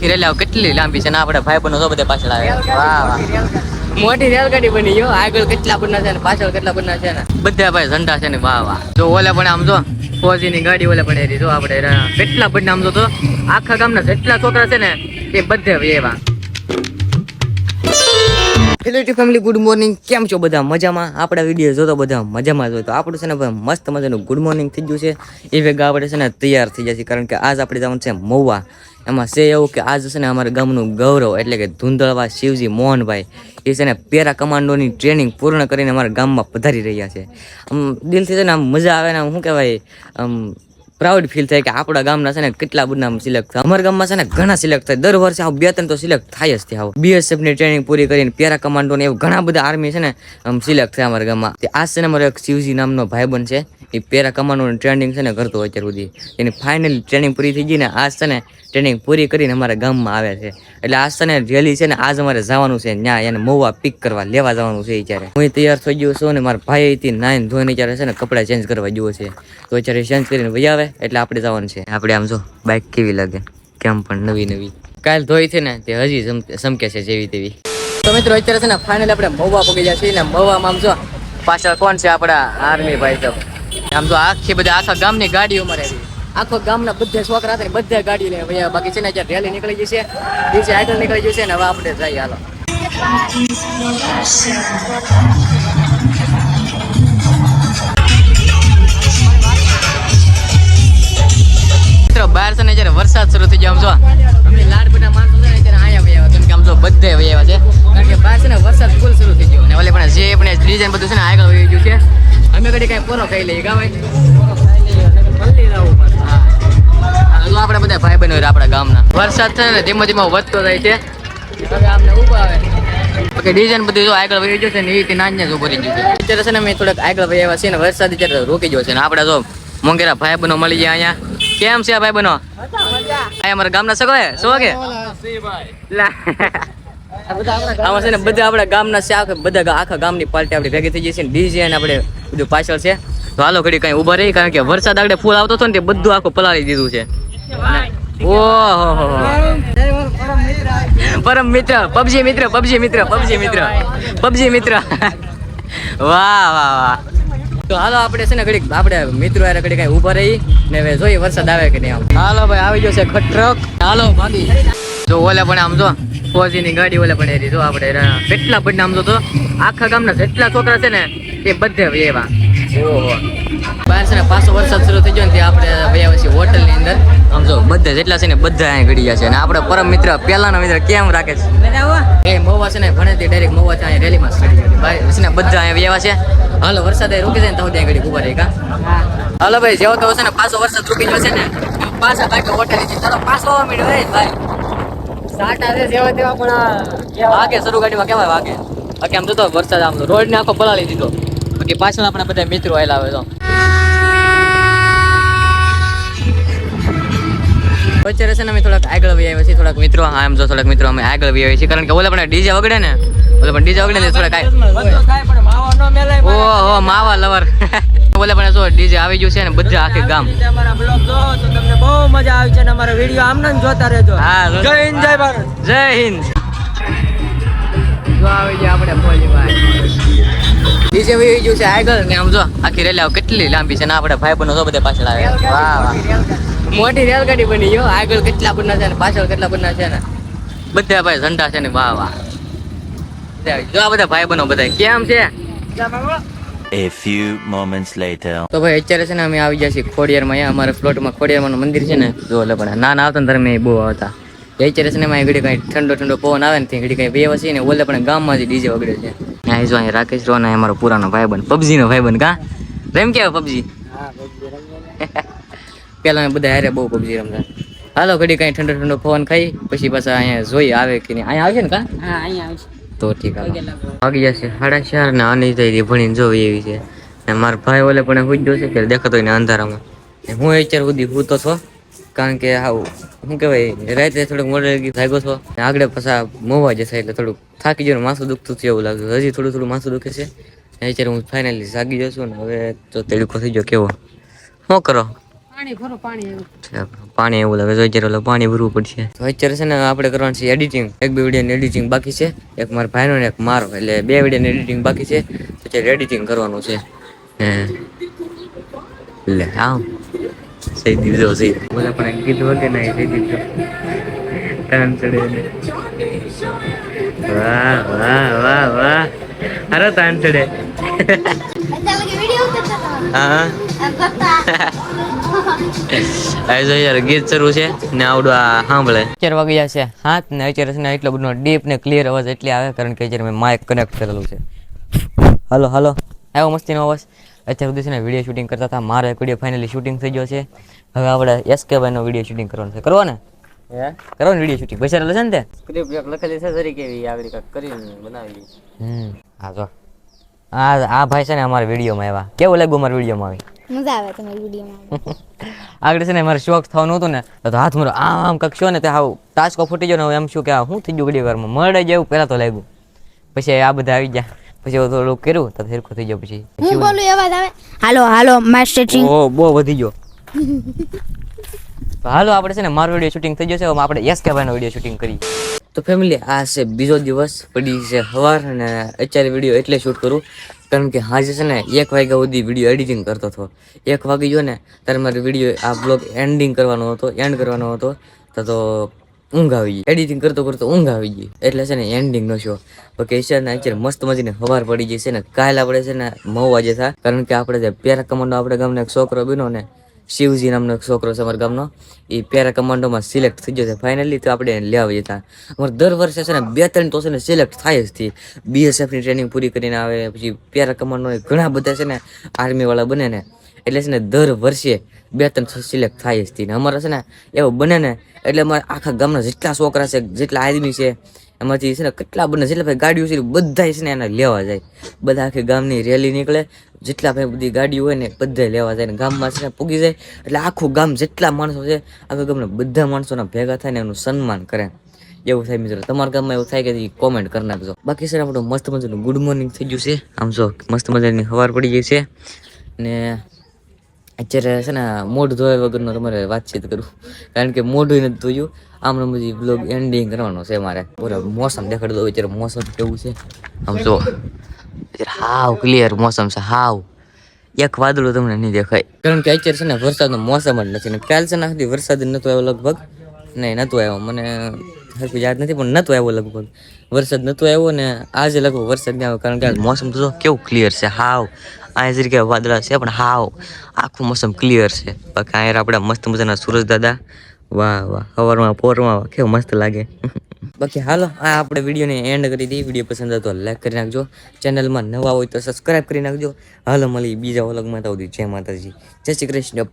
આખી રેલી કેટલી લાંબી છે ને આપણે ભાઈ બનો બધે પાછળ આવે વાહ વાહ મોટી રેલગાડી બની ગયો આગળ કેટલા બના છે ને પાછળ કેટલા બના છે ને બધા ભાઈ ઝંડા છે ને વાહ વાહ જો ઓલે પણ આમ જો ફોજીની ગાડી ઓલે પણ જો આપણે કેટલા બના આમ તો આખા ગામના જેટલા છોકરા છે ને એ બધે એવા હેલો ફેમિલી ગુડ મોર્નિંગ કેમ છો બધા મજામાં આપણા વિડીયો જોતો બધા મજામાં જોતો આપણું છે ને ભાઈ મસ્ત મજાનું ગુડ મોર્નિંગ થઈ ગયું છે એ ભેગા આપણે છે ને તૈયાર થઈ જશે કારણ કે આજ આપણે જવાનું છે મહુવા એમાં છે એવું કે આજ છે ને અમારા ગામનું ગૌરવ એટલે કે ધુંધળવા શિવજી મોહનભાઈ એ છે ને પેરા કમાન્ડોની ટ્રેનિંગ પૂર્ણ કરીને અમારા ગામમાં પધારી રહ્યા છે દિલથી છે ને આમ મજા આવે ને આમ શું કહેવાય પ્રાઉડ ફીલ થાય કે આપણા ગામના છે ને કેટલા બધા સિલેક્ટ થાય અમારા ગામમાં છે ને ઘણા સિલેક્ટ થાય દર વર્ષે આવું 2-3 તો સિલેક્ટ થાય જ ત્યાં બીએસએફ ની ટ્રેનિંગ પૂરી કરીને પેરા કમાન્ડો ને એવું ઘણા બધા આર્મી છે ને સિલેક્ટ થાય અમારા ગામમાં આ છે ને અમારો એક શિવજી નામનો ભાઈબંધ છે એ પેરા કમાન્ડો ની ટ્રેનિંગ છે ને કરતો અત્યાર સુધી એની ફાઇનલી ટ્રેનિંગ પૂરી થઈ ગઈ ને આજ છે ને ટ્રેનિંગ પૂરી કરીને અમારા ગામમાં આવે છે એટલે આજ છે ને રેલી છે ને આજ અમારે જવાનું છે ત્યાં એને મહુવા પિક કરવા લેવા જવાનું છે અત્યારે હું તૈયાર થઈ ગયો છું ને મારા ભાઈ થી નાઈન ધોઈને અત્યારે છે ને કપડા ચેન્જ કરવા ગયો છે તો અત્યારે ચેન્જ કરીને વહી આવે એટલે આપણે જવાનું છે આપણે આમ જો બાઇક કેવી લાગે કેમ પણ નવી નવી કાલ ધોઈ છે ને તે હજી સમકે છે જેવી તેવી તો મિત્રો અત્યારે છે ને ફાઇનલ આપણે મહુવા પગી ગયા છીએ ને મહુવામાં આમ જો પાછળ કોણ છે આપણા આર્મી ભાઈ સાહેબ આમ તો આખી બધા આખા ગામની ગાડીઓ મારે આખો ગામના બધા છોકરા હતા ને બધા ગાડી લઈને ભાઈ બાકી છે ને અત્યારે રેલી નીકળી જશે દિવસે આગળ નીકળી જશે ને હવે આપણે જઈએ હાલો મિત્રો બહાર છે ને જયારે વરસાદ શરૂ થઈ ગયો આમ જો અમે લાડ બધા માણસો છે ને ત્યારે અહીંયા વહી આવ્યા કેમ કે આમ જો બધે વહી આવ્યા છે કારણ કે બહાર છે ને વરસાદ ફૂલ શરૂ થઈ ગયો અને ઓલે પણ જે આપણે ડિઝાઇન બધું છે ને આગળ વહી ગયું છે અમે ઘડી કઈ પોરો ખાઈ લઈએ કા ભાઈ આપણે બધા ભાઈ બહેનો આપણા ગામના વરસાદ છે ને ધીમે ધીમે વધતો જાય છે હવે આમને ઉભા આવે બાકી ડિઝાઇન બધું જો આગળ વહી ગયો છે ને એ નાન્ય જ ઉભો રહી ગયું છે અત્યારે છે ને મેં થોડાક આગળ વહી આવ્યા છે ને વરસાદ અત્યારે રોકી ગયો છે ને આપણે જો મોંઘેરા ભાઈ બહેનો મળી ગયા અહીંયા કેમ છે ભાઈ બહેનો અહીંયા અમારા ગામના સગો હે શું કે આમાં છે ને બધા આપણા ગામના છે બધા આખા ગામની પાર્ટી આપણી ભેગી થઈ ગઈ છે ને ડીજે ને આપણે બધું પાછળ છે તો હાલો ઘડી કઈ ઉભા રહી કારણ કે વરસાદ આગળ ફૂલ આવતો હતો ને તે બધું આખું પલાળી દીધું છે ઓહો પરમ મિત્ર પબજી મિત્ર પબજી મિત્ર પબજી મિત્ર પબજી મિત્ર વાહ વાહ વાહ તો હાલો આપણે છે ને ઘડીક આપણે મિત્રો યાર ઘડી કઈ ઉભા રહી ને હવે જોઈએ વરસાદ આવે કે નહીં આમ હાલો ભાઈ આવી ગયો છે ખટરક હાલો ભાગી જો ઓલે પણ આમ જો ફોજીની ગાડી ઓલે પણ એરી જો આપણે કેટલા બધા આમ તો આખા ગામના જેટલા છોકરા છે ને એ બધે એવા ઓહો બહાર છે ને પાછો વરસાદ શરૂ થઈ ગયો ને ત્યાં આપણે વયા છીએ હોટલ ની અંદર આમ જો બધા જેટલા છે ને બધા અહીંયા ઘડી ગયા છે અને આપણે પરમ મિત્ર પહેલાનો મિત્ર કેમ રાખે છે એ મહુવા છે ને ભણે તે ડાયરેક્ટ મહુવા ત્યાં રેલીમાં છે ને બધા અહીંયા વયા છે હાલો વરસાદ રૂકી જાય ને તો ત્યાં ઘડી ઉભા રહી કા હાલો ભાઈ જેવો તો છે ને પાછો વરસાદ રૂકી ગયો છે ને પાછા બાકી હોટલ છે ચાલો પાછો આવવા મળ્યો ભાઈ સાટા છે જેવા તેવા પણ વાગે શરૂ ગાડીમાં કેવાય વાગે બાકી આમ તો વરસાદ આમ રોડ ને આખો પલાળી દીધો બાકી પાછળ આપણા બધા મિત્રો આવેલા આવે તો અત્યારે છે ને અમે થોડાક આગળ વહી આવ્યા છીએ થોડાક મિત્રો હા એમ જો થોડાક મિત્રો અમે આગળ વહી આવ્યા છીએ કારણ કે ઓલા પણ ડીજે વગડે ને ઓલા પણ ડીજે વગડે ને થોડાક ઓહો માવા લવર ઓલા પણ જો ડીજે આવી ગયું છે ને બધા આખે ગામ અમારા બ્લોગ જો તો તમને બહુ મજા આવી છે ને અમારો વિડિયો આમને જોતા રહેજો હા જય હિન્દ જય ભારત જય હિન્દ જો આવી ગયા આપણે ફોજીભાઈ ડીજે વહી ગયું છે આગળ ને આમ જો આખી રેલી કેટલી લાંબી છે ને આપણે ભાઈ બનો જો બધા પાછળ આવે વાહ વાહ મોટી રેલગાડી બની ગયો આગળ કેટલા બના છે ને પાછળ કેટલા બના છે ને બધા ભાઈ ઝંડા છે ને વાહ વાહ જો આ બધા ભાઈ બનો બધા કેમ છે A few moments later. તો ભાઈ અત્યારે છે ને અમે આવી ગયા છીએ ખોડિયારમાં અહીંયા અમારા ફ્લોટમાં ખોડિયારમાંનું મંદિર છે ને જો એટલે પણ ના આવતા ને ત્યારે મેં બહુ આવતા અત્યારે છે ને એમાં ઘડી કઈ ઠંડો પવન આવે ને ત્યાં ઘડી કઈ બે વસી ને ઓલે પણ ગામમાં જ ડીજે વગડે છે અહીંયા જો અહીંયા રાકેશ રોના અમારો પુરાનો ભાઈબંધ પબજી નો ભાઈબંધ કા રેમ કેવા પબજી પેલા બધા હારે બહુ પબજી રમતા હાલો ઘડી કઈ ઠંડો પવન ખાઈ પછી પાછા અહીંયા જોઈ આવે કે નહીં અહીંયા આવશે ને કા હા અહીંયા આવશે તો ઠીક વાગી જશે 4:30 ને આની થઈ ભણીને જોવી એવી છે ને મારા ભાઈ ઓલે પણ હુઈ ગયો છે કે દેખાતો હોય ને અંધારામાં હું અત્યાર સુધી હૂતો છો કારણ કે આવું શું કહેવાય રાતે થોડુંક મોડે જાગ્યો છો આગળ પાછા મોવા જશે એટલે થોડુંક થાકી ગયો માથું દુખતું છે એવું લાગ્યું હજી થોડું માથું દુખે છે અત્યારે હું ફાઇનલી જાગી જશું ને હવે તો તડકો થઈ ગયો કેવો શું કરો પાણી એવું લાગે તો અત્યારે ઓલું પાણી ભરવું પડશે. તો અત્યારે છે ને આપણે કરવાનું છે એડિટિંગ. એક બે વિડીયોની એડિટિંગ બાકી છે, એક મારા ભાઈનો ને એક મારો, એટલે બે વિડીયોની એડિટિંગ બાકી છે. અત્યારે એડિટિંગ કરવાનું છે. લે આમ સહી દીધો સહી બોલા પણ કીધું કે નહીં સહી દીધો કાન ચડે વાહ વાહ વાહ વાહ અરે તાન ચડે હા આજો યાર ગીત શરૂ છે ને આવડું આ સાંભળે. 4 વાગ્યા છે 7 ને અત્યારે છે ને એટલો બધો ડીપ ને ક્લિયર અવાજ એટલે આવે કારણ કે અત્યારે મેં માઇક કનેક્ટ કરેલું છે. હાલો હાલો આવ્યો મસ્તીનો અવાજ. અત્યાર સુધી છે ને વિડીયો શૂટિંગ કરતા હતા. મારો એક વિડીયો ફાઇનલી શૂટિંગ થઈ ગયો છે. હવે આપણે SK ભાઈનો વિડીયો શૂટિંગ કરવાનો છે. કરવો ને કરવાનું વિડીયો શૂટિંગ પૈસા છે ને તે સ્ક્રિપ્ટ એક લખેલી છે તરીકે એવી આગળ કાંઈક કરીને બનાવી. હા જો આ ભાઈ છે ને અમારા વિડીયોમાં આવ્યા. કેવું લાગ્યું અમારા વિડીયોમાં આવી? મજા આવે તમારી વિડીયોમાં. આગળ છે ને મારે શોખ થવાનું હતું ને તો હાથ મારો આમ કંઈક શો ને તે હાવ ટાચકો ફૂટી ગયો ને એમ શું કે શું થઈ ગયું ઘડી વારમાં મળે જેવું પહેલાં તો લાગ્યું. પછી આ બધા આવી ગયા પછી થોડું કર્યું તો સરખું થઈ ગયો. પછી હું બોલું અવાજ આવે હાલો હાલો માસ્ટર સિંહ. ઓ બહુ વધી ગયો. તો હાલો આપણે છે ને મારો વિડીયો શૂટિંગ થઈ ગયો છે. હવે આપણે SK ભાઈનો વિડીયો શૂટિંગ કરી. તો ફેમિલી આ છે બીજો દિવસ પડી છે સવાર અને અત્યારે વિડીયો એટલે શૂટ કરું કારણ કે આજે છે ને 1 વાગ્યા સુધી વિડીયો એડિટિંગ કરતો હતો. 1 વાગી ગયો ને ત્યારે મારે વિડીયો આ બ્લોગ એન્ડ કરવાનો હતો તો ઊંઘ આવી ગઈ. એડિટિંગ કરતો કરતો ઊંઘ આવી ગઈ એટલે છે ને એન્ડિંગ નો શો. ઓકે છે ને અત્યારે મસ્ત મજાની સવાર પડી ગઈ છે ને કાલે આપણે છે ને મહુવા જે થા કારણ કે આપણે જે પેરા કમાન્ડો આપણે ગામનો એક છોકરો બન્યો ને શિવજી નામનો એક છોકરો છે અમારા ગામનો એ પેરા કમાન્ડોમાં સિલેક્ટ થઈ ગયો છે ફાઇનલી. તો આપણે એને લેવા જતા અમારે દર વર્ષે છે ને 2-3 તો છે ને સિલેક્ટ થાય જ થી. BSFની ટ્રેનિંગ પૂરી કરીને આવે પછી પેરા કમાન્ડો ઘણા બધા છે ને આર્મી વાળા બને ને એટલે છે ને દર વર્ષે 2-3 સિલેક્ટ થાય જ થી. ને અમારે છે ને એવું બને ને એટલે અમારે આખા ગામના જેટલા છોકરા છે જેટલા આદમી છે એમાંથી છે ને કેટલા બને જેટલા ભાઈ ગાડીઓ છે બધા છે ને એને લેવા જાય. બધા આખી ગામની રેલી નીકળે જેટલા ભાઈ બધી ગાડીઓ હોય ને બધા લેવા જાય ને ગામમાં છે ને પૂગી જાય એટલે આખું ગામ જેટલા માણસો છે આખા ગામના બધા માણસોના ભેગા થાય ને એનું સન્માન કરે એવું થાય. મિત્રો તમારા ગામમાં એવું થાય કે કોમેન્ટ કરી નાખજો. બાકી છે ને આપણું મસ્ત મજાનું ગુડ મોર્નિંગ થઈ ગયું છે. આમ જો મસ્ત મજાની સવાર પડી ગઈ છે ને અત્યારે છે ને મોઢું ધોયા વગરનો તમારે વાતચીત કરું કારણ કે મોઢું નથી ધોયું. આમ બધી બ્લોગ એન્ડિંગ કરવાનો છે મારે. પૂરા મોસમ દેખાડી દો અત્યારે મોસમ કેવું છે આમ જો હાવ ક્લિયર મોસમ છે હાવ એક વાદળું તમને નહીં દેખાય કારણ કે અત્યારે છે ને વરસાદનો મોસમ જ નથી ને કાલ છે ને આખી વરસાદ જ નહોતો આવ્યો લગભગ નહીં નહોતો આવ્યો મને હરખું યાદ નથી પણ નહોતો આવ્યો લગભગ વરસાદ નહોતો આવ્યો ને આજે લગભગ વરસાદ નહીં આવ્યો કારણ કે મોસમ તો કેવું ક્લિયર છે હાવ. અહીંયા જરીકે વાદળા છે પણ હાવ આખું મોસમ ક્લિયર છે. બાકી અહીંયા આપણા મસ્ત મજાના સુરજ દાદા વાહ વાહ સવારમાં પોરમાં કેવું મસ્ત લાગે. બાકી હાલો આ આપણે વિડીયોને એન્ડ કરી દઈએ. વિડીયો પસંદ આવે તો લાઈક કરી નાખજો. ચેનલમાં નવા હોય તો સબસ્ક્રાઈબ કરી નાખજો. હાલો મળી બીજા વ્લોગમાં તો જય માતાજી જય શ્રી કૃષ્ણ.